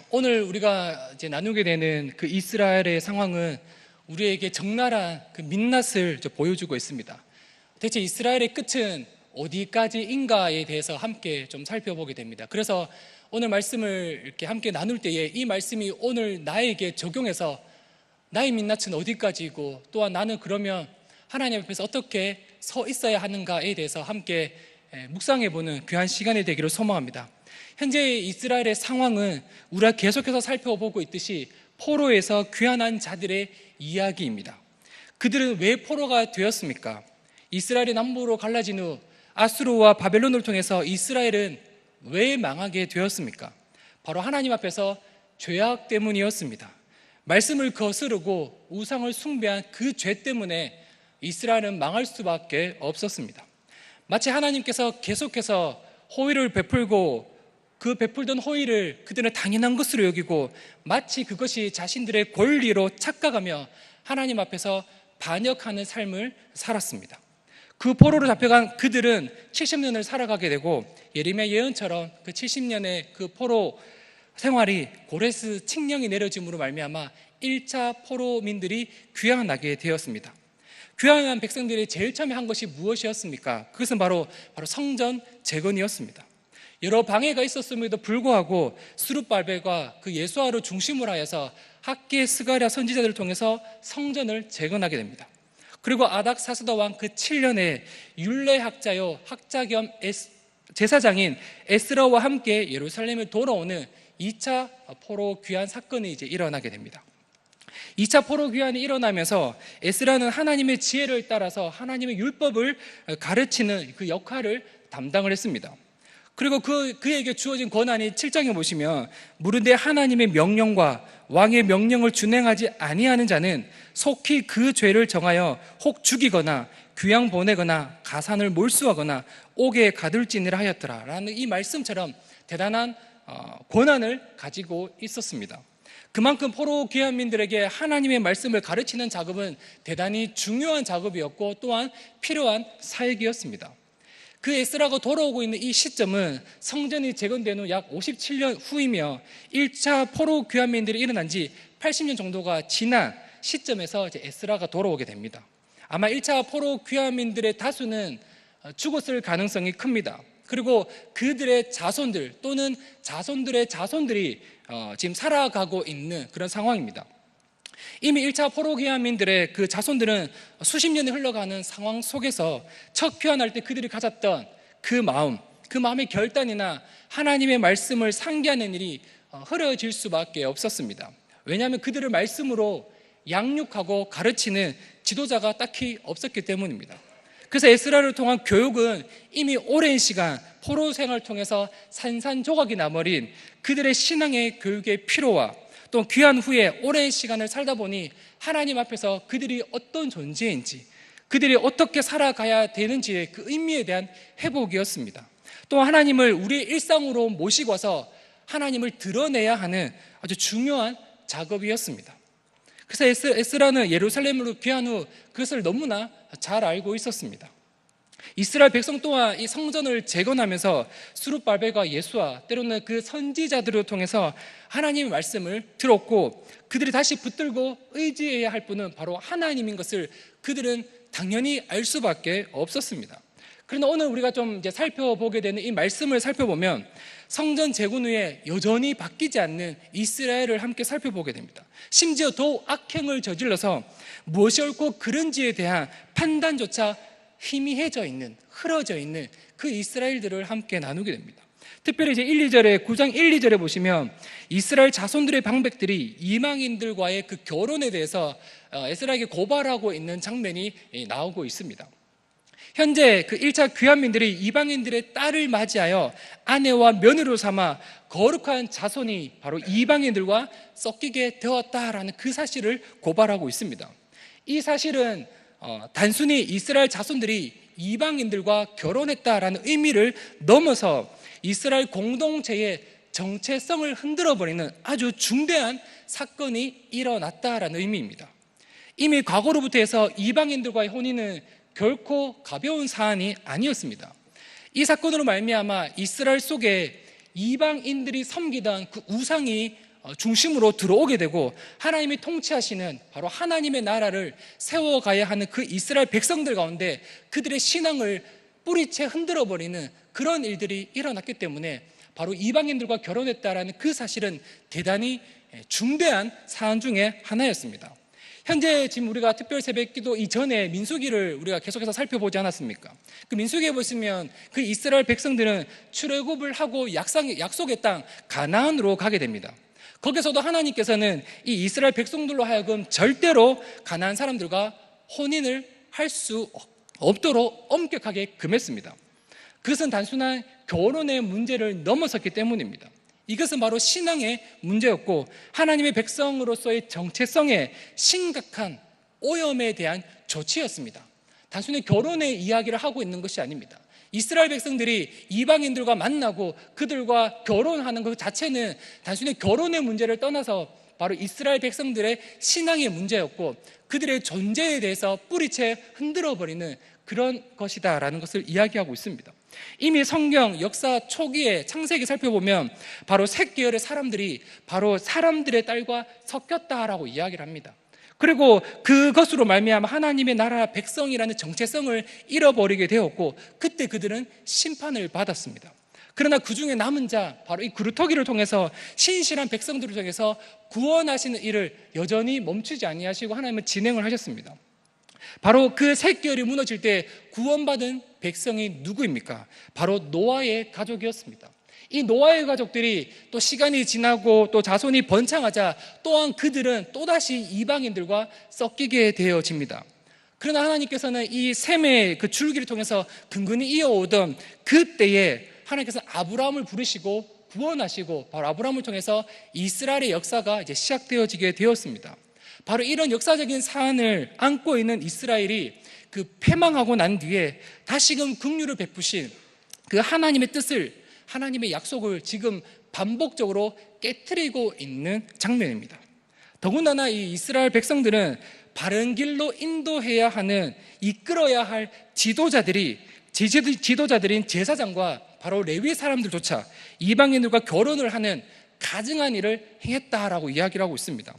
오늘 우리가 이제 나누게 되는 그 이스라엘의 상황은 우리에게 적나라한 그 민낯을 보여주고 있습니다. 대체 이스라엘의 끝은 어디까지인가에 대해서 함께 좀 살펴보게 됩니다. 그래서 오늘 말씀을 이렇게 함께 나눌 때에 이 말씀이 오늘 나에게 적용해서 나의 민낯은 어디까지이고 또한 나는 그러면 하나님 앞에서 어떻게 서 있어야 하는가에 대해서 함께 묵상해보는 귀한 시간이 되기를 소망합니다. 현재 이스라엘의 상황은 우리가 계속해서 살펴보고 있듯이 포로에서 귀환한 자들의 이야기입니다. 그들은 왜 포로가 되었습니까? 이스라엘이 남부로 갈라진 후 아수르와 바벨론을 통해서 이스라엘은 왜 망하게 되었습니까? 바로 하나님 앞에서 죄악 때문이었습니다. 말씀을 거스르고 우상을 숭배한 그 죄 때문에 이스라엘은 망할 수밖에 없었습니다. 마치 하나님께서 계속해서 호의를 베풀고 그 베풀던 호의를 그들은 당연한 것으로 여기고 마치 그것이 자신들의 권리로 착각하며 하나님 앞에서 반역하는 삶을 살았습니다. 그 포로로 잡혀간 그들은 70년을 살아가게 되고 예레미야 예언처럼 그 70년의 그 포로 생활이 고레스 칙령이 내려짐으로 말미암아 1차 포로민들이 귀환하게 되었습니다. 귀환한 백성들이 제일 처음에 한 것이 무엇이었습니까? 그것은 바로 성전 재건이었습니다. 여러 방해가 있었음에도 불구하고 스룹발벨과 그 예수아를 중심으로 하여서 학계 스가랴 선지자들을 통해서 성전을 재건하게 됩니다. 그리고 아닥 사스다 왕 그 7년에 율례학자요 학자 겸 제사장인 에스라와 함께 예루살렘에 돌아오는 2차 포로 귀환 사건이 이제 일어나게 됩니다. 2차 포로 귀환이 일어나면서 에스라는 하나님의 지혜를 따라서 하나님의 율법을 가르치는 그 역할을 담당을 했습니다. 그리고 그에게 주어진 권한이 7장에 보시면 무릇내 하나님의 명령과 왕의 명령을 준행하지 아니하는 자는 속히 그 죄를 정하여 혹 죽이거나 귀양 보내거나 가산을 몰수하거나 옥에 가둘지니라 하였더라 라는 이 말씀처럼 대단한 권한을 가지고 있었습니다. 그만큼 포로 귀환민들에게 하나님의 말씀을 가르치는 작업은 대단히 중요한 작업이었고 또한 필요한 사역이었습니다. 그 에스라가 돌아오고 있는 이 시점은 성전이 재건된 후 약 57년 후이며 1차 포로 귀환민들이 일어난 지 80년 정도가 지난 시점에서 이제 에스라가 돌아오게 됩니다. 아마 1차 포로 귀환민들의 다수는 죽었을 가능성이 큽니다. 그리고 그들의 자손들 또는 자손들의 자손들이 지금 살아가고 있는 그런 상황입니다. 이미 1차 포로 귀환민들의 그 자손들은 수십 년이 흘러가는 상황 속에서 첫 귀환할 때 그들이 가졌던 그 마음의 결단이나 하나님의 말씀을 상기하는 일이 흐려질 수밖에 없었습니다. 왜냐하면 그들을 말씀으로 양육하고 가르치는 지도자가 딱히 없었기 때문입니다. 그래서 에스라를 통한 교육은 이미 오랜 시간 포로 생활을 통해서 산산조각이 나버린 그들의 신앙의 교육의 필요와 또 귀한 후에 오랜 시간을 살다 보니 하나님 앞에서 그들이 어떤 존재인지 그들이 어떻게 살아가야 되는지의 그 의미에 대한 회복이었습니다. 또 하나님을 우리의 일상으로 모시고 와서 하나님을 드러내야 하는 아주 중요한 작업이었습니다. 그래서 에스라는 예루살렘으로 귀한 후 그것을 너무나 잘 알고 있었습니다. 이스라엘 백성 또한 이 성전을 재건하면서 스룹발벨과 예수아 때로는 그 선지자들을 통해서 하나님의 말씀을 들었고 그들이 다시 붙들고 의지해야 할 분은 바로 하나님인 것을 그들은 당연히 알 수밖에 없었습니다. 그러나 오늘 우리가 좀 이제 살펴보게 되는 이 말씀을 살펴보면 성전 재건 후에 여전히 바뀌지 않는 이스라엘을 함께 살펴보게 됩니다. 심지어 더욱 악행을 저질러서 무엇이 옳고 그른지에 대한 판단조차 희미해져 있는, 흐려져 있는 그 이스라엘들을 함께 나누게 됩니다. 특별히 이제 9장 1, 2절에 보시면 이스라엘 자손들의 방백들이 이방인들과의 그 결혼에 대해서 에스라에게 고발하고 있는 장면이 나오고 있습니다. 현재 그 1차 귀환민들이 이방인들의 딸을 맞이하여 아내와 며느리로 삼아 거룩한 자손이 바로 이방인들과 섞이게 되었다라는 그 사실을 고발하고 있습니다. 이 사실은 단순히 이스라엘 자손들이 이방인들과 결혼했다라는 의미를 넘어서 이스라엘 공동체의 정체성을 흔들어버리는 아주 중대한 사건이 일어났다라는 의미입니다. 이미 과거로부터 해서 이방인들과의 혼인은 결코 가벼운 사안이 아니었습니다. 이 사건으로 말미암아 이스라엘 속에 이방인들이 섬기던 그 우상이 중심으로 들어오게 되고 하나님이 통치하시는 바로 하나님의 나라를 세워가야 하는 그 이스라엘 백성들 가운데 그들의 신앙을 뿌리채 흔들어버리는 그런 일들이 일어났기 때문에 바로 이방인들과 결혼했다라는 그 사실은 대단히 중대한 사안 중에 하나였습니다. 현재 지금 우리가 특별 새벽기도 이전에 민수기를 우리가 계속해서 살펴보지 않았습니까? 그 민수기에 보시면 그 이스라엘 백성들은 출애굽을 하고 약속의 땅 가나안으로 가게 됩니다. 거기서도 하나님께서는 이 이스라엘 백성들로 하여금 절대로 가나안 사람들과 혼인을 할 수 없도록 엄격하게 금했습니다. 그것은 단순한 결혼의 문제를 넘어섰기 때문입니다. 이것은 바로 신앙의 문제였고 하나님의 백성으로서의 정체성에 심각한 오염에 대한 조치였습니다. 단순히 결혼의 이야기를 하고 있는 것이 아닙니다. 이스라엘 백성들이 이방인들과 만나고 그들과 결혼하는 것 자체는 단순히 결혼의 문제를 떠나서 바로 이스라엘 백성들의 신앙의 문제였고 그들의 존재에 대해서 뿌리채 흔들어버리는 그런 것이다라는 것을 이야기하고 있습니다. 이미 성경 역사 초기에 창세기 살펴보면 바로 셋 계열의 사람들이 바로 사람들의 딸과 섞였다라고 이야기를 합니다. 그리고 그것으로 말미암아 하나님의 나라 백성이라는 정체성을 잃어버리게 되었고 그때 그들은 심판을 받았습니다. 그러나 그 중에 남은 자 바로 이 그루터기를 통해서 신실한 백성들을 통해서 구원하시는 일을 여전히 멈추지 아니하시고 하나님은 진행을 하셨습니다. 바로 그 셋 계열이 무너질 때 구원받은 백성이 누구입니까? 바로 노아의 가족이었습니다. 이 노아의 가족들이 또 시간이 지나고 또 자손이 번창하자 또한 그들은 또다시 이방인들과 섞이게 되어집니다. 그러나 하나님께서는 이 셈의 그 줄기를 통해서 근근히 이어오던 그때에 하나님께서 아브라함을 부르시고 구원하시고 바로 아브라함을 통해서 이스라엘의 역사가 이제 시작되어지게 되었습니다. 바로 이런 역사적인 사안을 안고 있는 이스라엘이 그 패망하고 난 뒤에 다시금 긍휼을 베푸신 그 하나님의 뜻을, 하나님의 약속을 지금 반복적으로 깨트리고 있는 장면입니다. 더군다나 이 이스라엘 백성들은 바른 길로 인도해야 하는, 이끌어야 할 지도자들인 제사장과 바로 레위 사람들조차 이방인들과 결혼을 하는 가증한 일을 행했다라고 이야기를 하고 있습니다.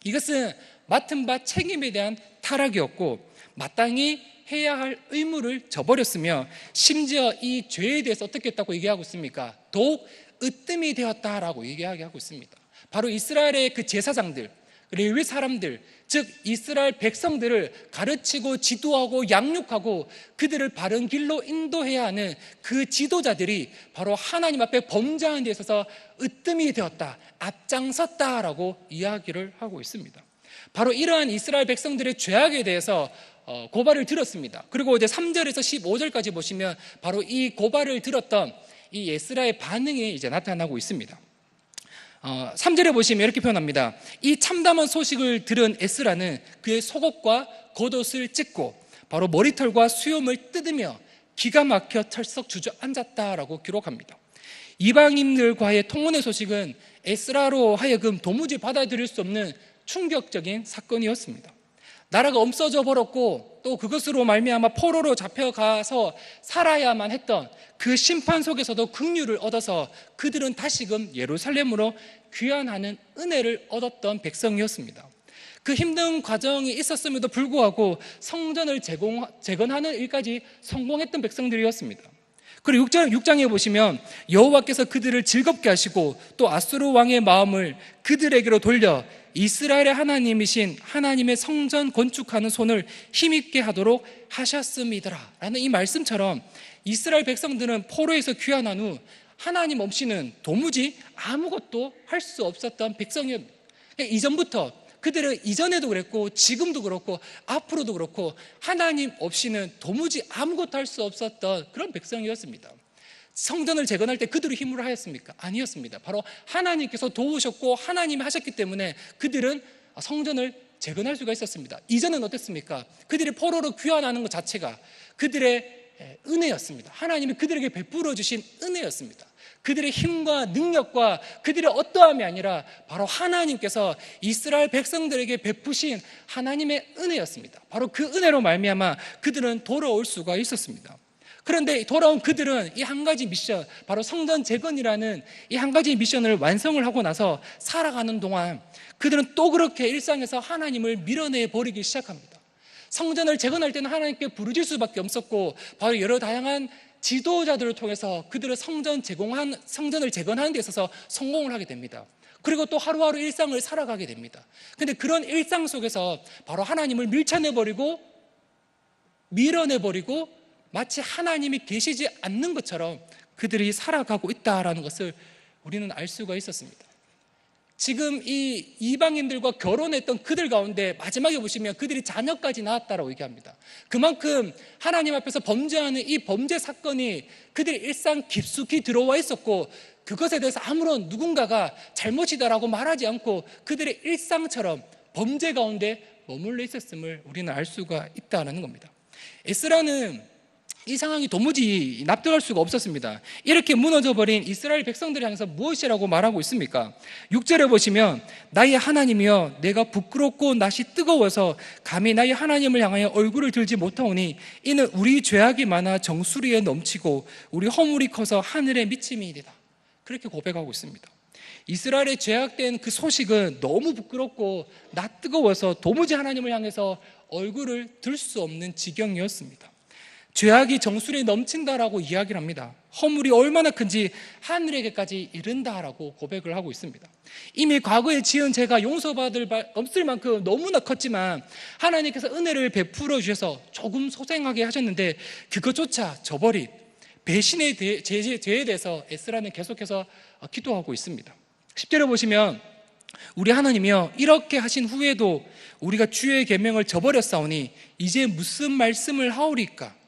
이것은 맡은 바 책임에 대한 타락이었고 마땅히 해야 할 의무를 저버렸으며 심지어 이 죄에 대해서 어떻게 했다고 얘기하고 있습니까? 더욱 으뜸이 되었다라고 얘기하고 있습니다. 바로 이스라엘의 그 제사장들, 레위 사람들, 즉 이스라엘 백성들을 가르치고 지도하고 양육하고 그들을 바른 길로 인도해야 하는 그 지도자들이 바로 하나님 앞에 범죄하는 데 있어서 으뜸이 되었다, 앞장섰다라고 이야기를 하고 있습니다. 바로 이러한 이스라엘 백성들의 죄악에 대해서 고발을 들었습니다. 그리고 이제 3절에서 15절까지 보시면 바로 이 고발을 들었던 이 에스라의 반응이 이제 나타나고 있습니다. 3절에 보시면 이렇게 표현합니다. 이 참담한 소식을 들은 에스라는 그의 속옷과 겉옷을 찢고 바로 머리털과 수염을 뜯으며 기가 막혀 철썩 주저앉았다라고 기록합니다. 이방인들과의 통혼의 소식은 에스라로 하여금 도무지 받아들일 수 없는 충격적인 사건이었습니다. 나라가 없어져 버렸고 또 그것으로 말미암아 포로로 잡혀가서 살아야만 했던 그 심판 속에서도 긍휼을 얻어서 그들은 다시금 예루살렘으로 귀환하는 은혜를 얻었던 백성이었습니다. 그 힘든 과정이 있었음에도 불구하고 성전을 재건하는 일까지 성공했던 백성들이었습니다. 그리고 6장에 보시면 여호와께서 그들을 즐겁게 하시고 또 아수르 왕의 마음을 그들에게로 돌려 이스라엘의 하나님이신 하나님의 성전 건축하는 손을 힘있게 하도록 하셨음이더라 라는 이 말씀처럼 이스라엘 백성들은 포로에서 귀환한 후 하나님 없이는 도무지 아무것도 할 수 없었던 백성이었습니다. 이전부터 그들은 이전에도 그랬고 지금도 그렇고 앞으로도 그렇고 하나님 없이는 도무지 아무것도 할 수 없었던 그런 백성이었습니다. 성전을 재건할 때 그들이 힘으로 하였습니까? 아니었습니다. 바로 하나님께서 도우셨고 하나님이 하셨기 때문에 그들은 성전을 재건할 수가 있었습니다. 이전은 어땠습니까? 그들이 포로로 귀환하는 것 자체가 그들의 은혜였습니다. 하나님이 그들에게 베풀어 주신 은혜였습니다. 그들의 힘과 능력과 그들의 어떠함이 아니라 바로 하나님께서 이스라엘 백성들에게 베푸신 하나님의 은혜였습니다. 바로 그 은혜로 말미암아 그들은 돌아올 수가 있었습니다. 그런데 돌아온 그들은 이 한 가지 미션, 바로 성전 재건이라는 이 한 가지 미션을 완성을 하고 나서 살아가는 동안 그들은 또 그렇게 일상에서 하나님을 밀어내 버리기 시작합니다. 성전을 재건할 때는 하나님께 부르짖을 수밖에 없었고, 바로 여러 다양한 지도자들을 통해서 그들은 성전을 재건하는 데 있어서 성공을 하게 됩니다. 그리고 또 하루하루 일상을 살아가게 됩니다. 근데 그런 일상 속에서 바로 하나님을 밀어내버리고 마치 하나님이 계시지 않는 것처럼 그들이 살아가고 있다라는 것을 우리는 알 수가 있었습니다. 지금 이 이방인들과 결혼했던 그들 가운데 마지막에 보시면 그들이 자녀까지 낳았다라고 얘기합니다. 그만큼 하나님 앞에서 범죄하는 이 범죄 사건이 그들의 일상 깊숙이 들어와 있었고, 그것에 대해서 아무런 누군가가 잘못이다라고 말하지 않고 그들의 일상처럼 범죄 가운데 머물러 있었음을 우리는 알 수가 있다는 겁니다. 에스라는 이 상황이 도무지 납득할 수가 없었습니다. 이렇게 무너져버린 이스라엘 백성들을 향해서 무엇이라고 말하고 있습니까? 6절에 보시면 나의 하나님이여 내가 부끄럽고 낯이 뜨거워서 감히 나의 하나님을 향하여 얼굴을 들지 못하오니 이는 우리 죄악이 많아 정수리에 넘치고 우리 허물이 커서 하늘에 미침이니이다. 그렇게 고백하고 있습니다. 이스라엘의 죄악된 그 소식은 너무 부끄럽고 낯 뜨거워서 도무지 하나님을 향해서 얼굴을 들 수 없는 지경이었습니다. 죄악이 정수리에 넘친다라고 이야기를 합니다. 허물이 얼마나 큰지 하늘에게까지 이른다라고 고백을 하고 있습니다. 이미 과거에 지은 죄가 용서받을 없을 만큼 너무나 컸지만 하나님께서 은혜를 베풀어 주셔서 조금 소생하게 하셨는데 그것조차 저버린 배신의 죄에 대해서 에스라는 계속해서 기도하고 있습니다. 10절에 보시면 우리 하나님이여 이렇게 하신 후에도 우리가 주의 계명을 저버렸사오니 이제 무슨 말씀을 하오리까?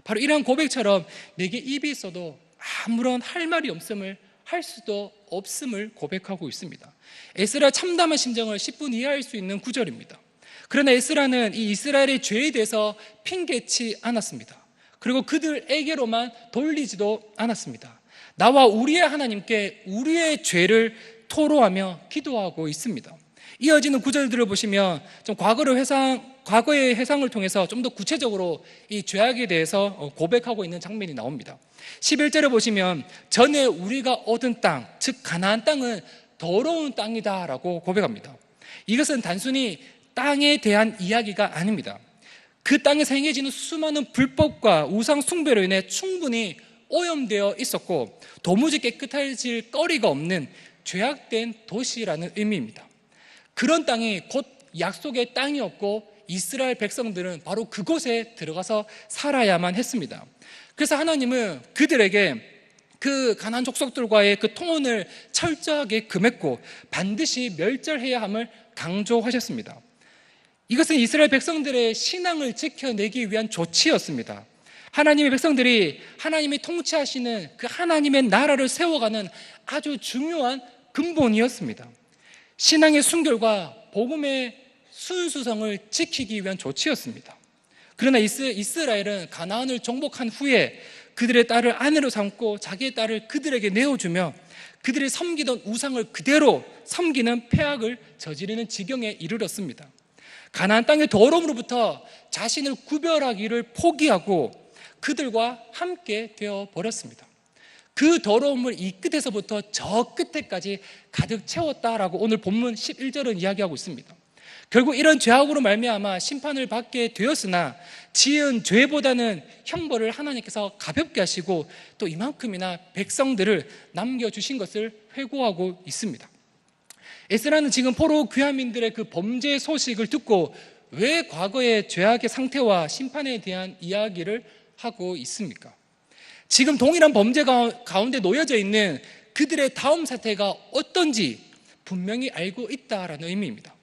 바로 이런 고백처럼 내게 입이 있어도 아무런 할 말이 없음을 할 수도 없음을 고백하고 있습니다. 에스라 참담한 심정을 10분 이해할 수 있는 구절입니다. 그러나 에스라는 이 이스라엘의 죄에 대해서 핑계치 않았습니다. 그리고 그들에게로만 돌리지도 않았습니다. 나와 우리의 하나님께 우리의 죄를 토로하며 기도하고 있습니다. 이어지는 구절들을 보시면 좀 과거의 회상을 통해서 좀 더 구체적으로 이 죄악에 대해서 고백하고 있는 장면이 나옵니다. 11절에 보시면 전에 우리가 얻은 땅, 즉 가나안 땅은 더러운 땅이다라고 고백합니다. 이것은 단순히 땅에 대한 이야기가 아닙니다. 그 땅에서 행해지는 수많은 불법과 우상 숭배로 인해 충분히 오염되어 있었고 도무지 깨끗해질 거리가 없는 죄악된 도시라는 의미입니다. 그런 땅이 곧 약속의 땅이었고 이스라엘 백성들은 바로 그곳에 들어가서 살아야만 했습니다. 그래서 하나님은 그들에게 그 가나안 족속들과의 그 통혼을 철저하게 금했고 반드시 멸절해야 함을 강조하셨습니다. 이것은 이스라엘 백성들의 신앙을 지켜내기 위한 조치였습니다. 하나님의 백성들이 하나님이 통치하시는 그 하나님의 나라를 세워가는 아주 중요한 근본이었습니다. 신앙의 순결과 복음의 순수성을 지키기 위한 조치였습니다. 그러나 이스라엘은 가나안을 정복한 후에 그들의 딸을 아내로 삼고 자기의 딸을 그들에게 내어주며 그들이 섬기던 우상을 그대로 섬기는 폐악을 저지르는 지경에 이르렀습니다. 가나안 땅의 더러움으로부터 자신을 구별하기를 포기하고 그들과 함께 되어 버렸습니다. 그 더러움을 이 끝에서부터 저 끝에까지 가득 채웠다라고 오늘 본문 11절은 이야기하고 있습니다. 결국 이런 죄악으로 말미암아 심판을 받게 되었으나 지은 죄보다는 형벌을 하나님께서 가볍게 하시고 또 이만큼이나 백성들을 남겨주신 것을 회고하고 있습니다. 에스라는 지금 포로 귀환민들의 그 범죄 소식을 듣고 왜 과거의 죄악의 상태와 심판에 대한 이야기를 하고 있습니까? 지금 동일한 범죄 가운데 놓여져 있는 그들의 다음 사태가 어떤지 분명히 알고 있다라는 의미입니다.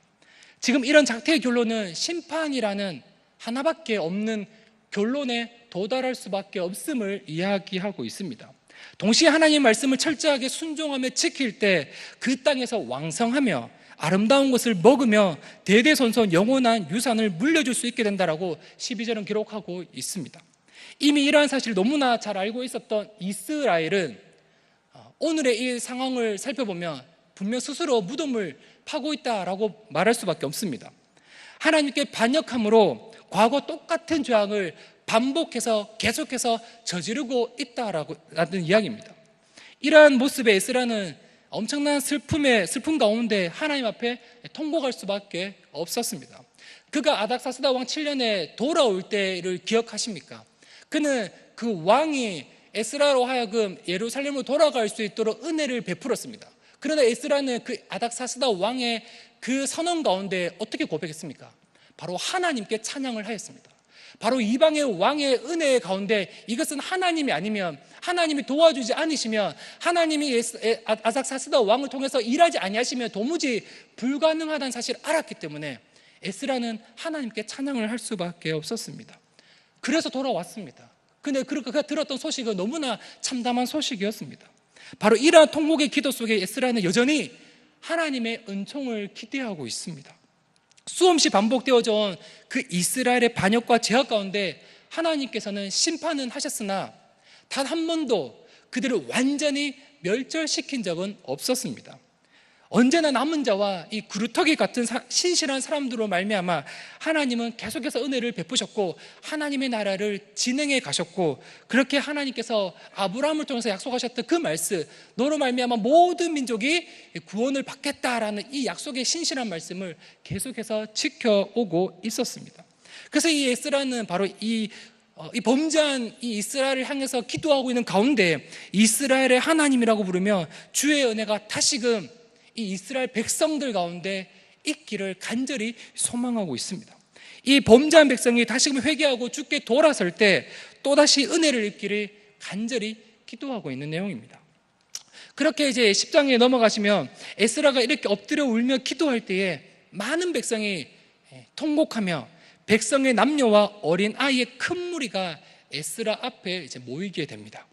지금 이런 작태의 결론은 심판이라는 하나밖에 없는 결론에 도달할 수밖에 없음을 이야기하고 있습니다. 동시에 하나님의 말씀을 철저하게 순종하며 지킬 때 그 땅에서 왕성하며 아름다운 것을 먹으며 대대손손 영원한 유산을 물려줄 수 있게 된다라고 12절은 기록하고 있습니다. 이미 이러한 사실을 너무나 잘 알고 있었던 이스라엘은 오늘의 이 상황을 살펴보면 분명 스스로 무덤을 파고 있다라고 말할 수밖에 없습니다. 하나님께 반역함으로 과거 똑같은 죄악을 반복해서 계속해서 저지르고 있다라는 이야기입니다. 이러한 모습에 에스라는 엄청난 슬픔 가운데 하나님 앞에 통곡할 수밖에 없었습니다. 그가 아닥사스다 왕 7년에 돌아올 때를 기억하십니까? 그는 그 왕이 에스라로 하여금 예루살렘으로 돌아갈 수 있도록 은혜를 베풀었습니다. 그러나 에스라는 그 아닥사스다 왕의 그 선언 가운데 어떻게 고백했습니까? 바로 하나님께 찬양을 하였습니다. 바로 이방의 왕의 은혜 가운데 이것은 하나님이 아니면, 하나님이 도와주지 않으시면, 하나님이 아닥사스다 왕을 통해서 일하지 아니하시면 도무지 불가능하다는 사실을 알았기 때문에 에스라는 하나님께 찬양을 할 수밖에 없었습니다. 그래서 돌아왔습니다. 근데 그가 들었던 소식은 너무나 참담한 소식이었습니다. 바로 이러한 통곡의 기도 속에 에스라는 여전히 하나님의 은총을 기대하고 있습니다. 수없이 반복되어져 온 그 이스라엘의 반역과 죄악 가운데 하나님께서는 심판은 하셨으나 단 한 번도 그들을 완전히 멸절시킨 적은 없었습니다. 언제나 남은 자와 이 구루터기 같은 신실한 사람들로 말미암아 하나님은 계속해서 은혜를 베푸셨고 하나님의 나라를 진행해 가셨고, 그렇게 하나님께서 아브라함을 통해서 약속하셨던 그 말씀, 너로 말미암아 모든 민족이 구원을 받겠다라는 이 약속의 신실한 말씀을 계속해서 지켜오고 있었습니다. 그래서 이 에스라는 바로 이 범죄한 이 이스라엘을 향해서 기도하고 있는 가운데 이스라엘의 하나님이라고 부르며 주의 은혜가 다시금 이 이스라엘 백성들 가운데 있기를 간절히 소망하고 있습니다. 이 범죄한 백성이 다시금 회개하고 주께 돌아설 때 또다시 은혜를 입기를 간절히 기도하고 있는 내용입니다. 그렇게 이제 10장에 넘어가시면 에스라가 이렇게 엎드려 울며 기도할 때에 많은 백성이 통곡하며 백성의 남녀와 어린 아이의 큰 무리가 에스라 앞에 이제 모이게 됩니다.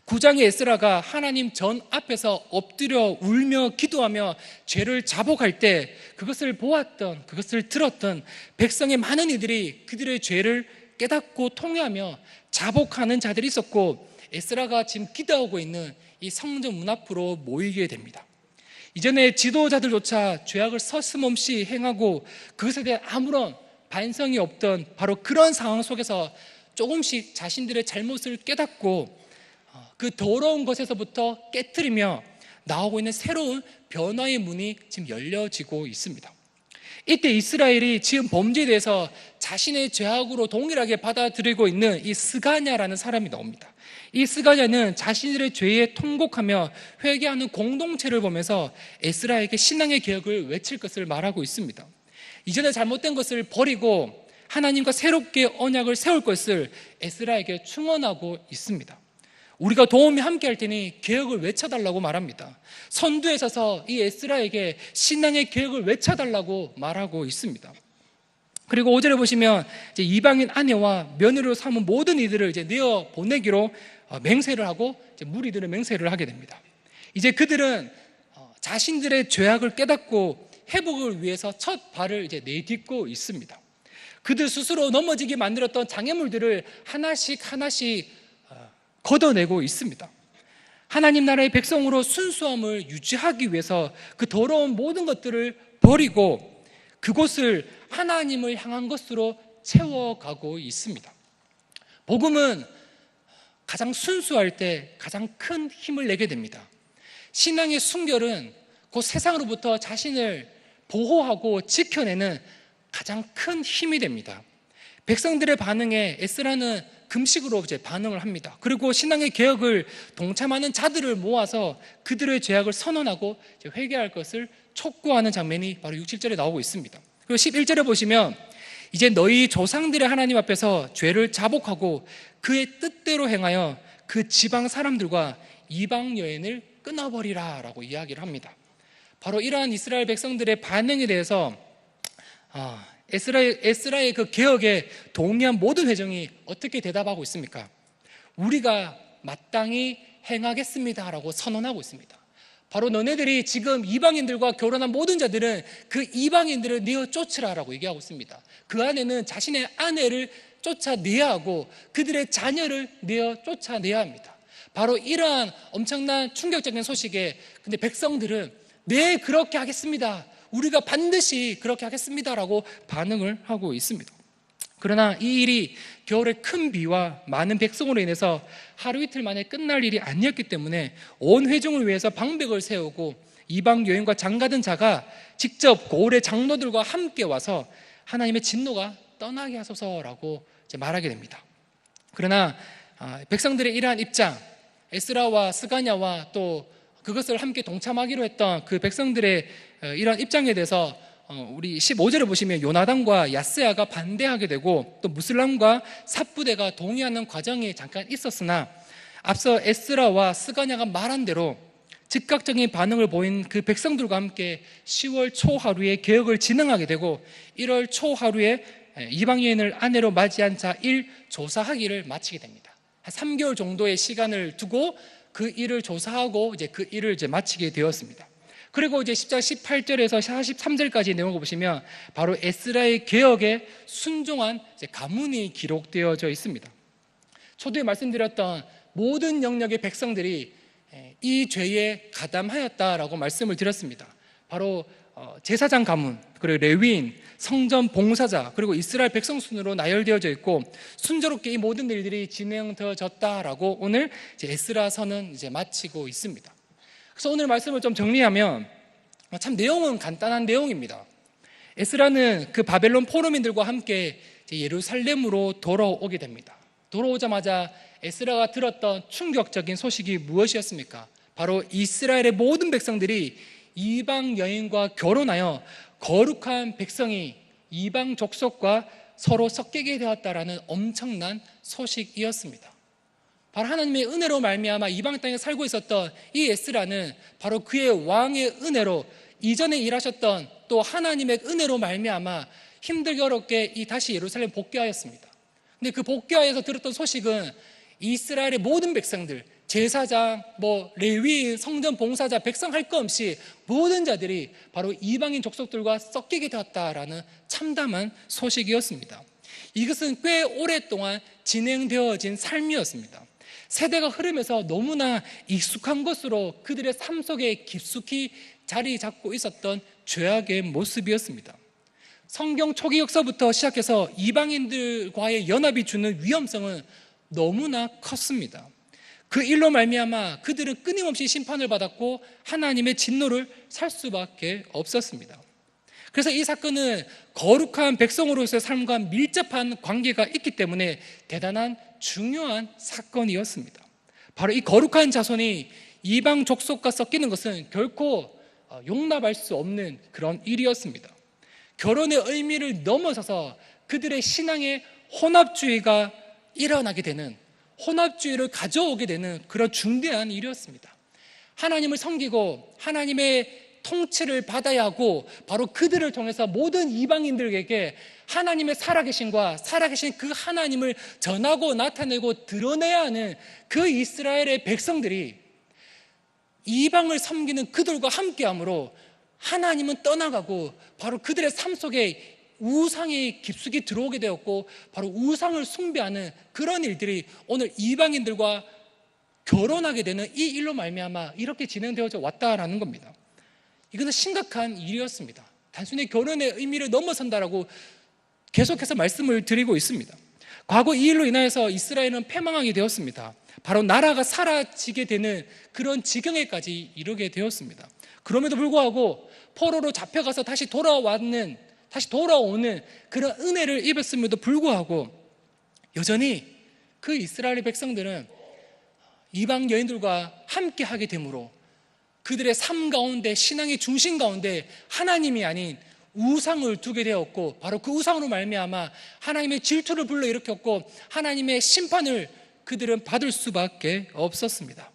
9장의 에스라가 하나님 전 앞에서 엎드려 울며 기도하며 죄를 자복할 때 그것을 보았던, 그것을 들었던 백성의 많은 이들이 그들의 죄를 깨닫고 통회하며 자복하는 자들이 있었고, 에스라가 지금 기도하고 있는 이 성전 문 앞으로 모이게 됩니다. 이전에 지도자들조차 죄악을 서슴없이 행하고 그것에 대한 아무런 반성이 없던 바로 그런 상황 속에서 조금씩 자신들의 잘못을 깨닫고 그 더러운 것에서부터 깨트리며 나오고 있는 새로운 변화의 문이 지금 열려지고 있습니다. 이때 이스라엘이 지금 범죄에 대해서 자신의 죄악으로 동일하게 받아들이고 있는 이 스가냐라는 사람이 나옵니다. 이 스가냐는 자신들의 죄에 통곡하며 회개하는 공동체를 보면서 에스라에게 신앙의 개혁을 외칠 것을 말하고 있습니다. 이전에 잘못된 것을 버리고 하나님과 새롭게 언약을 세울 것을 에스라에게 충원하고 있습니다. 우리가 도움이 함께 할 테니 개혁을 외쳐달라고 말합니다. 선두에 서서 이 에스라에게 신앙의 개혁을 외쳐달라고 말하고 있습니다. 그리고 5절에 보시면 이제 이방인 아내와 며느리로 삼은 모든 이들을 이제 내어 보내기로 맹세를 하고 이제 무리들은 맹세를 하게 됩니다. 이제 그들은 자신들의 죄악을 깨닫고 회복을 위해서 첫 발을 이제 내딛고 있습니다. 그들 스스로 넘어지게 만들었던 장애물들을 하나씩 걷어내고 있습니다. 하나님 나라의 백성으로 순수함을 유지하기 위해서 그 더러운 모든 것들을 버리고 그곳을 하나님을 향한 것으로 채워가고 있습니다. 복음은 가장 순수할 때 가장 큰 힘을 내게 됩니다. 신앙의 순결은 그 세상으로부터 자신을 보호하고 지켜내는 가장 큰 힘이 됩니다. 백성들의 반응에 에스라는 금식으로 이제 반응을 합니다. 그리고 신앙의 개혁을 동참하는 자들을 모아서 그들의 죄악을 선언하고 이제 회개할 것을 촉구하는 장면이 바로 6, 7절에 나오고 있습니다. 그리고 11절에 보시면 이제 너희 조상들의 하나님 앞에서 죄를 자복하고 그의 뜻대로 행하여 그 지방 사람들과 이방 여인을 끊어버리라 라고 이야기를 합니다. 바로 이러한 이스라엘 백성들의 반응에 대해서 에스라의 그 개혁에 동의한 모든 회중이 어떻게 대답하고 있습니까? 우리가 마땅히 행하겠습니다라고 선언하고 있습니다. 바로 너네들이 지금 이방인들과 결혼한 모든 자들은 그 이방인들을 내어 쫓으라라고 얘기하고 있습니다. 그 안에는 자신의 아내를 쫓아내야 하고 그들의 자녀를 내어 쫓아내야 합니다. 바로 이러한 엄청난 충격적인 소식에 근데 백성들은 네, 그렇게 하겠습니다. 우리가 반드시 그렇게 하겠습니다라고 반응을 하고 있습니다. 그러나 이 일이 겨울에 큰 비와 많은 백성으로 인해서 하루 이틀 만에 끝날 일이 아니었기 때문에 온 회중을 위해서 방백을 세우고 이방 여인과 장가든 자가 직접 고을의 장로들과 함께 와서 하나님의 진노가 떠나게 하소서라고 말하게 됩니다. 그러나 백성들의 이러한 입장, 에스라와 스가냐와 또 그것을 함께 동참하기로 했던 그 백성들의 이러한 입장에 대해서 우리 15절을 보시면 요나단과 야스야가 반대하게 되고 또 무슬람과 삽부대가 동의하는 과정이 잠깐 있었으나 앞서 에스라와 스가냐가 말한 대로 즉각적인 반응을 보인 그 백성들과 함께 10월 초하루에 개혁을 진행하게 되고 1월 초하루에 이방 여인을 아내로 맞이한 자 1 조사하기를 마치게 됩니다. 한 3개월 정도의 시간을 두고 그 일을 조사하고 이제 그 일을 이제 마치게 되었습니다. 그리고 이제 10장 18절에서 43절까지 내용을 보시면 바로 에스라의 개혁에 순종한 가문이 기록되어져 있습니다. 초두에 말씀드렸던 모든 영역의 백성들이 이 죄에 가담하였다라고 말씀을 드렸습니다. 바로 제사장 가문, 그리고 레위인, 성전 봉사자, 그리고 이스라엘 백성 순으로 나열되어져 있고 순조롭게 이 모든 일들이 진행되어졌다라고 오늘 에스라서는 이제 마치고 있습니다. 그래서 오늘 말씀을 좀 정리하면 참 내용은 간단한 내용입니다. 에스라는 그 바벨론 포로민들과 함께 예루살렘으로 돌아오게 됩니다. 돌아오자마자 에스라가 들었던 충격적인 소식이 무엇이었습니까? 바로 이스라엘의 모든 백성들이 이방 여인과 결혼하여 거룩한 백성이 이방 족속과 서로 섞이게 되었다라는 엄청난 소식이었습니다. 바로 하나님의 은혜로 말미암아 이방 땅에 살고 있었던 이 에스라는 바로 그의 왕의 은혜로 이전에 일하셨던 또 하나님의 은혜로 말미암아 힘들게 어렵게 다시 예루살렘 복귀하였습니다. 근데 그 복귀하여서 들었던 소식은 이스라엘의 모든 백성들, 제사장, 레위인, 성전 봉사자, 백성 할 것 없이 모든 자들이 바로 이방인 족속들과 섞이게 되었다라는 참담한 소식이었습니다. 이것은 꽤 오랫동안 진행되어진 삶이었습니다. 세대가 흐르면서 너무나 익숙한 것으로 그들의 삶 속에 깊숙이 자리 잡고 있었던 죄악의 모습이었습니다. 성경 초기 역사부터 시작해서 이방인들과의 연합이 주는 위험성은 너무나 컸습니다. 그 일로 말미암아 그들은 끊임없이 심판을 받았고 하나님의 진노를 살 수밖에 없었습니다. 그래서 이 사건은 거룩한 백성으로서의 삶과 밀접한 관계가 있기 때문에 대단한 중요한 사건이었습니다. 바로 이 거룩한 자손이 이방 족속과 섞이는 것은 결코 용납할 수 없는 그런 일이었습니다. 결혼의 의미를 넘어서서 그들의 신앙의 혼합주의가 일어나게 되는, 혼합주의를 가져오게 되는 그런 중대한 일이었습니다. 하나님을 섬기고 하나님의 통치를 받아야 하고 바로 그들을 통해서 모든 이방인들에게 하나님의 살아계심과 살아계신 그 하나님을 전하고 나타내고 드러내야 하는 그 이스라엘의 백성들이 이방을 섬기는 그들과 함께함으로 하나님은 떠나가고 바로 그들의 삶 속에 우상이 깊숙이 들어오게 되었고 바로 우상을 숭배하는 그런 일들이 오늘 이방인들과 결혼하게 되는 이 일로 말미암아 이렇게 진행되어져 왔다라는 겁니다. 이것은 심각한 일이었습니다. 단순히 결혼의 의미를 넘어선다라고 계속해서 말씀을 드리고 있습니다. 과거 이 일로 인하여서 이스라엘은 패망하게 되었습니다. 바로 나라가 사라지게 되는 그런 지경에까지 이르게 되었습니다. 그럼에도 불구하고 포로로 잡혀가서 다시 돌아오는 그런 은혜를 입었음에도 불구하고 여전히 그 이스라엘 백성들은 이방 여인들과 함께 하게 되므로 그들의 삶 가운데, 신앙의 중심 가운데 하나님이 아닌 우상을 두게 되었고 바로 그 우상으로 말미암아 하나님의 질투를 불러일으켰고 하나님의 심판을 그들은 받을 수밖에 없었습니다.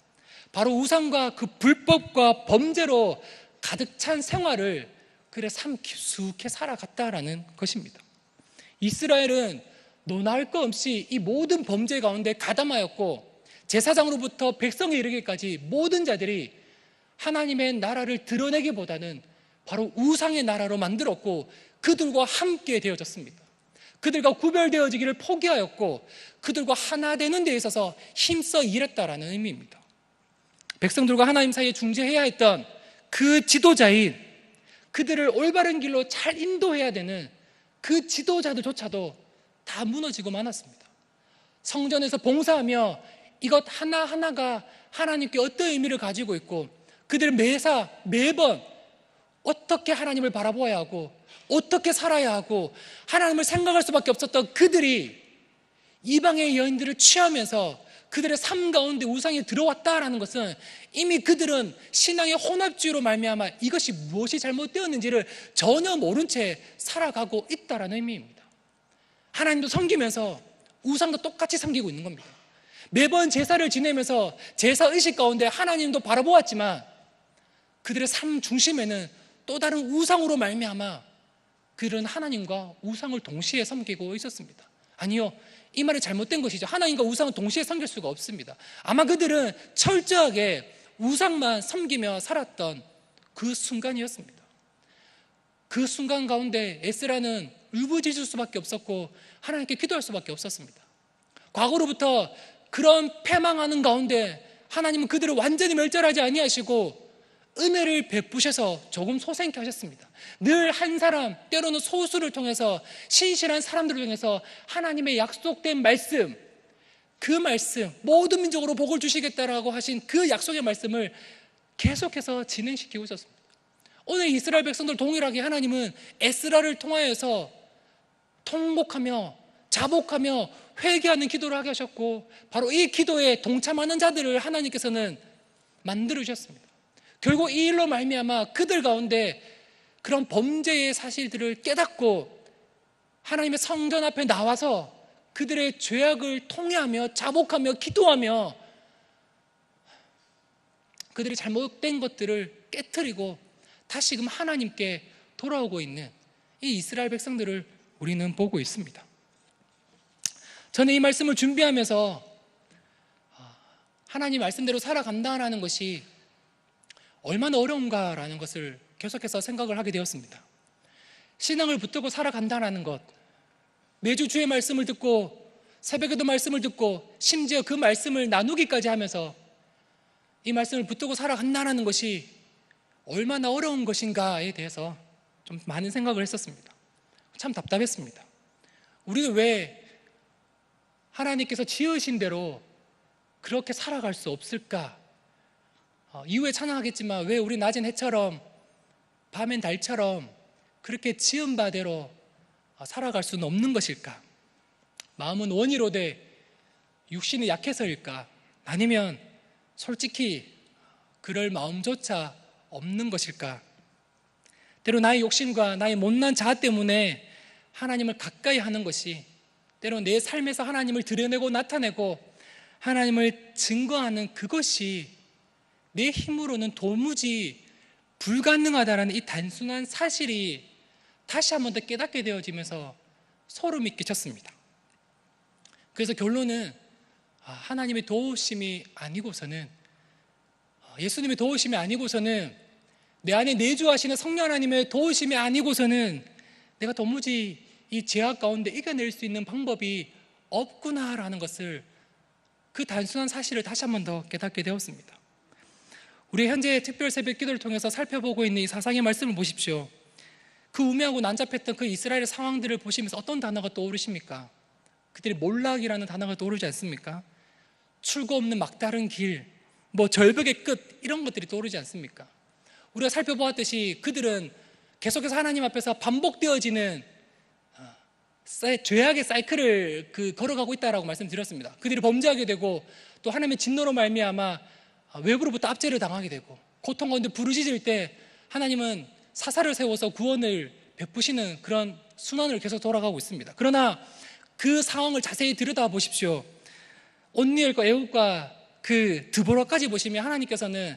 바로 우상과 그 불법과 범죄로 가득 찬 생활을 그들의 삶 깊숙이 살아갔다라는 것입니다. 이스라엘은 논할 것 없이 이 모든 범죄 가운데 가담하였고 제사장으로부터 백성에 이르기까지 모든 자들이 하나님의 나라를 드러내기보다는 바로 우상의 나라로 만들었고 그들과 함께 되어졌습니다. 그들과 구별되어지기를 포기하였고 그들과 하나 되는 데 있어서 힘써 일했다라는 의미입니다. 백성들과 하나님 사이에 중재해야 했던 그 지도자인, 그들을 올바른 길로 잘 인도해야 되는 그 지도자들조차도 다 무너지고 말았습니다. 성전에서 봉사하며 이것 하나하나가 하나님께 어떤 의미를 가지고 있고, 그들은 매번 어떻게 하나님을 바라보아야 하고 어떻게 살아야 하고 하나님을 생각할 수밖에 없었던 그들이 이방의 여인들을 취하면서 그들의 삶 가운데 우상이 들어왔다라는 것은 이미 그들은 신앙의 혼합주의로 말미암아 이것이 무엇이 잘못되었는지를 전혀 모른 채 살아가고 있다라는 의미입니다. 하나님도 섬기면서 우상도 똑같이 섬기고 있는 겁니다. 매번 제사를 지내면서 제사의식 가운데 하나님도 바라보았지만 그들의 삶 중심에는 또 다른 우상으로 말미암아 그들은 하나님과 우상을 동시에 섬기고 있었습니다. 아니요, 이 말이 잘못된 것이죠. 하나님과 우상을 동시에 섬길 수가 없습니다. 아마 그들은 철저하게 우상만 섬기며 살았던 그 순간이었습니다. 그 순간 가운데 에스라는 울부짖을 수밖에 없었고 하나님께 기도할 수밖에 없었습니다. 과거로부터 그런 패망하는 가운데 하나님은 그들을 완전히 멸절하지 아니하시고 은혜를 베푸셔서 조금 소생케 하셨습니다. 늘 한 사람, 때로는 소수를 통해서, 신실한 사람들을 통해서 하나님의 약속된 말씀, 그 말씀, 모든 민족으로 복을 주시겠다라고 하신 그 약속의 말씀을 계속해서 진행시키고 있었습니다. 오늘 이스라엘 백성들 동일하게 하나님은 에스라를 통하여서 통곡하며 자복하며 회개하는 기도를 하게 하셨고, 바로 이 기도에 동참하는 자들을 하나님께서는 만들어 주셨습니다. 결국 이 일로 말미암아 그들 가운데 그런 범죄의 사실들을 깨닫고 하나님의 성전 앞에 나와서 그들의 죄악을 통회하며 자복하며 기도하며 그들이 잘못된 것들을 깨트리고 다시금 하나님께 돌아오고 있는 이 이스라엘 백성들을 우리는 보고 있습니다. 저는 이 말씀을 준비하면서 하나님 말씀대로 살아간다는 것이 얼마나 어려운가라는 것을 계속해서 생각을 하게 되었습니다. 신앙을 붙들고 살아간다는 것, 매주 주의 말씀을 듣고 새벽에도 말씀을 듣고 심지어 그 말씀을 나누기까지 하면서 이 말씀을 붙들고 살아간다는 것이 얼마나 어려운 것인가에 대해서 좀 많은 생각을 했었습니다. 참 답답했습니다. 우리는 왜 하나님께서 지으신 대로 그렇게 살아갈 수 없을까? 이후에 찬양하겠지만 왜 우리 낮은 해처럼 밤엔 달처럼 그렇게 지은 바대로 살아갈 수는 없는 것일까? 마음은 원이로되 육신이 약해서일까? 아니면 솔직히 그럴 마음조차 없는 것일까? 때로 나의 욕심과 나의 못난 자아 때문에 하나님을 가까이 하는 것이, 때로 내 삶에서 하나님을 드러내고 나타내고 하나님을 증거하는 그것이 내 힘으로는 도무지 불가능하다라는 이 단순한 사실이 다시 한 번 더 깨닫게 되어지면서 소름이 끼쳤습니다. 그래서 결론은 하나님의 도우심이 아니고서는, 예수님의 도우심이 아니고서는, 내 안에 내주하시는 성령 하나님의 도우심이 아니고서는 내가 도무지 이 죄악 가운데 이겨낼 수 있는 방법이 없구나라는 것을, 그 단순한 사실을 다시 한 번 더 깨닫게 되었습니다. 우리 현재 특별 새벽 기도를 통해서 살펴보고 있는 이 사상의 말씀을 보십시오. 그 우매하고 난잡했던 그 이스라엘의 상황들을 보시면서 어떤 단어가 떠오르십니까? 그들이 몰락이라는 단어가 떠오르지 않습니까? 출구 없는 막다른 길, 절벽의 끝, 이런 것들이 떠오르지 않습니까? 우리가 살펴보았듯이 그들은 계속해서 하나님 앞에서 반복되어지는 죄악의 사이클을 걸어가고 있다라고 말씀드렸습니다. 그들이 범죄하게 되고 또 하나님의 진노로 말미암아 외부로부터 압제를 당하게 되고 고통 가운데 부르짖을 때 하나님은 사사를 세워서 구원을 베푸시는 그런 순환을 계속 돌아가고 있습니다. 그러나 그 상황을 자세히 들여다보십시오. 온니엘과 에훗과 그 드보라까지 보시면 하나님께서는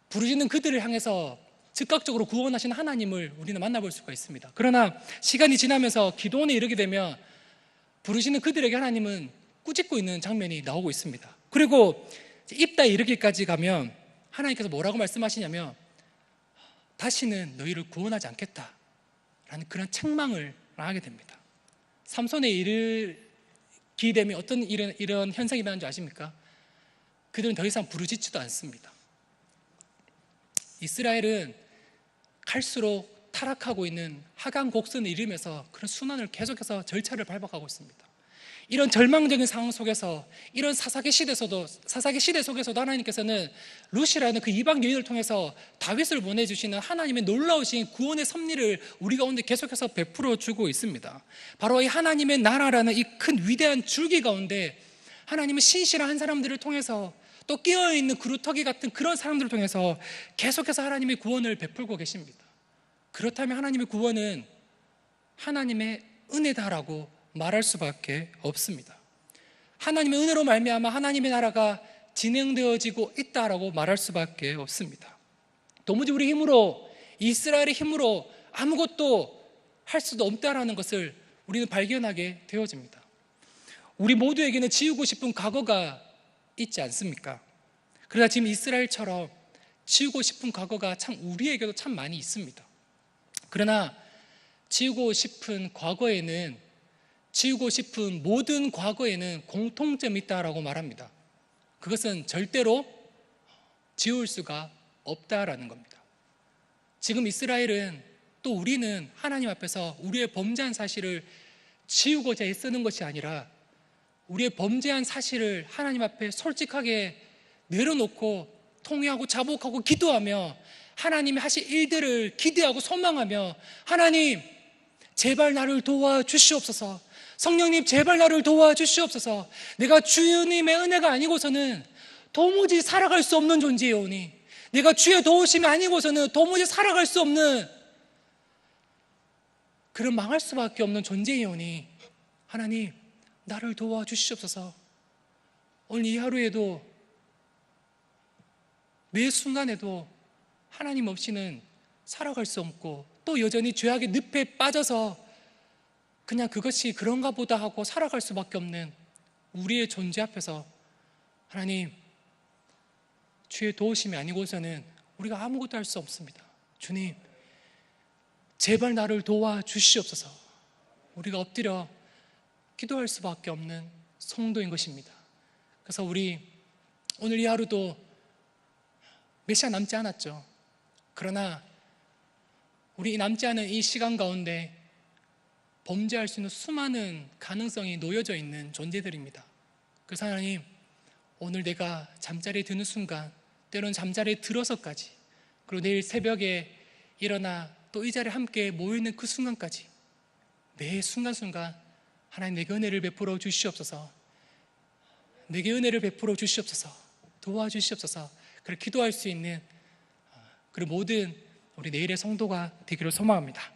부르짖는 그들을 향해서 즉각적으로 구원하신 하나님을 우리는 만나볼 수가 있습니다. 그러나 시간이 지나면서 기도원에 이르게 되면 부르시는 그들에게 하나님은 꾸짖고 있는 장면이 나오고 있습니다. 그리고 입다에 이르기까지 가면 하나님께서 뭐라고 말씀하시냐면 다시는 너희를 구원하지 않겠다라는 그런 책망을 하게 됩니다. 삼손에 이르기 되면 어떤 이런 현상이 일어나는 줄 아십니까? 그들은 더 이상 부르짖지도 않습니다. 이스라엘은 갈수록 타락하고 있는 하강 곡선을 이루면서 그런 순환을 계속해서 절차를 밟아가고 있습니다. 이런 절망적인 상황 속에서, 이런 사사기 시대 속에서도 하나님께서는 루시라는 그 이방 여인을 통해서 다윗을 보내주시는 하나님의 놀라우신 구원의 섭리를 우리 가운데 계속해서 베풀어 주고 있습니다. 바로 이 하나님의 나라라는 이 큰 위대한 줄기 가운데 하나님은 신실한 한 사람들을 통해서, 또 끼어있는 그루터기 같은 그런 사람들을 통해서 계속해서 하나님의 구원을 베풀고 계십니다. 그렇다면 하나님의 구원은 하나님의 은혜다라고 말할 수밖에 없습니다. 하나님의 은혜로 말미암아 하나님의 나라가 진행되어지고 있다라고 말할 수밖에 없습니다. 도무지 우리 힘으로, 이스라엘의 힘으로 아무것도 할 수도 없다라는 것을 우리는 발견하게 되어집니다. 우리 모두에게는 지우고 싶은 과거가 있지 않습니까? 그러나 지금 이스라엘처럼 지우고 싶은 과거가 참 우리에게도 참 많이 있습니다. 그러나 지우고 싶은 모든 과거에는 공통점이 있다라고 말합니다. 그것은 절대로 지울 수가 없다라는 겁니다. 지금 이스라엘은, 또 우리는 하나님 앞에서 우리의 범죄한 사실을 지우고자 애쓰는 것이 아니라 우리의 범죄한 사실을 하나님 앞에 솔직하게 내려놓고 통회하고 자복하고 기도하며 하나님이 하실 일들을 기대하고 소망하며, 하나님 제발 나를 도와주시옵소서, 성령님 제발 나를 도와주시옵소서, 내가 주님의 은혜가 아니고서는 도무지 살아갈 수 없는 존재이오니, 내가 주의 도우심이 아니고서는 도무지 살아갈 수 없는 그런 망할 수밖에 없는 존재이오니 하나님 나를 도와주시옵소서. 오늘 이 하루에도, 매 순간에도 하나님 없이는 살아갈 수 없고, 또 여전히 죄악의 늪에 빠져서 그냥 그것이 그런가 보다 하고 살아갈 수밖에 없는 우리의 존재 앞에서 하나님, 주의 도우심이 아니고서는 우리가 아무것도 할 수 없습니다. 주님 제발 나를 도와주시옵소서. 우리가 엎드려 기도할 수밖에 없는 성도인 것입니다. 그래서 우리 오늘 이 하루도 몇 시간 남지 않았죠. 그러나 우리 남지 않은 이 시간 가운데 범죄할 수 있는 수많은 가능성이 놓여져 있는 존재들입니다. 그래서 하나님, 오늘 내가 잠자리에 드는 순간, 때로는 잠자리에 들어서까지, 그리고 내일 새벽에 일어나 또 이 자리에 함께 모여있는 그 순간까지, 매 순간순간 하나님 내게 은혜를 베풀어 주시옵소서, 내게 은혜를 베풀어 주시옵소서, 도와주시옵소서. 그렇게 기도할 수 있는 그리고 모든 우리 내일의 성도가 되기를 소망합니다.